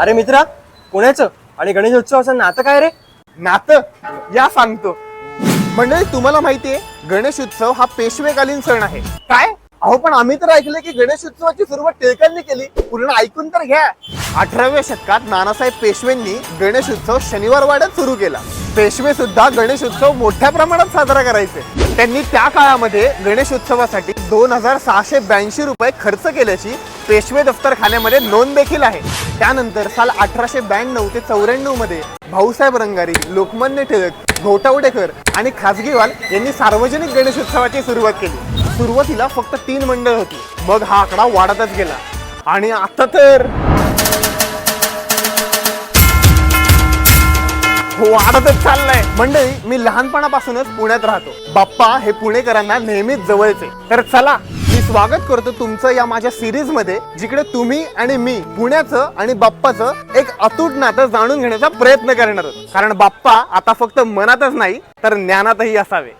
अरे मित्रा, पुण्याचं आणि गणेशोत्सवाचं नातं काय रे? नातं या सांगतो. मंडळी, तुम्हाला माहितीये गणेश उत्सव हा पेशवेकालीन सण आहे. काय? अहो, पण आम्ही तर ऐकलं की गणेश उत्सवाची सुरुवात टिळकांनी केली. पूर्ण ऐकून तर घ्या. 18व्या शतकात नानासाहेब पेशवेंनी गणेश उत्सव शनिवार वाड्यात सुरू केला. पेशवे सुद्धा गणेश उत्सव मोठ्या प्रमाणात साजरा करायचे. त्यांनी त्या काळामध्ये गणेश उत्सवासाठी 2682 रुपये खर्च केल्याची पेशवे दफ्तरखान्यामध्ये नोंद देखील आहे. त्यानंतर साल 1892 ते 94 मध्ये भाऊसाहेब रंगारी, लोकमान्य टिळक, घोटावडेकर आणि खासगीवाल यांनी सार्वजनिक गणेश उत्सवाची सुरुवात केली. सुरुवातीला फक्त 3 मंडळ होती, मग हा आकडा वाढतच गेला आणि आता तर वाढतच चाललाय. मंडळी, मी लहानपणापासूनच पुण्यात राहतो. बाप्पा हे पुणेकरांना नेहमीच जवळचे. तर चला, मी स्वागत करतो तुमचं या माझ्या सिरीज मध्ये, जिकडे तुम्ही आणि मी पुण्याचं आणि बाप्पाचं एक अतूट नातं जाणून घेण्याचा प्रयत्न करणार आहोत. कारण बाप्पा आता फक्त मनातच नाही तर ज्ञानातही असावे.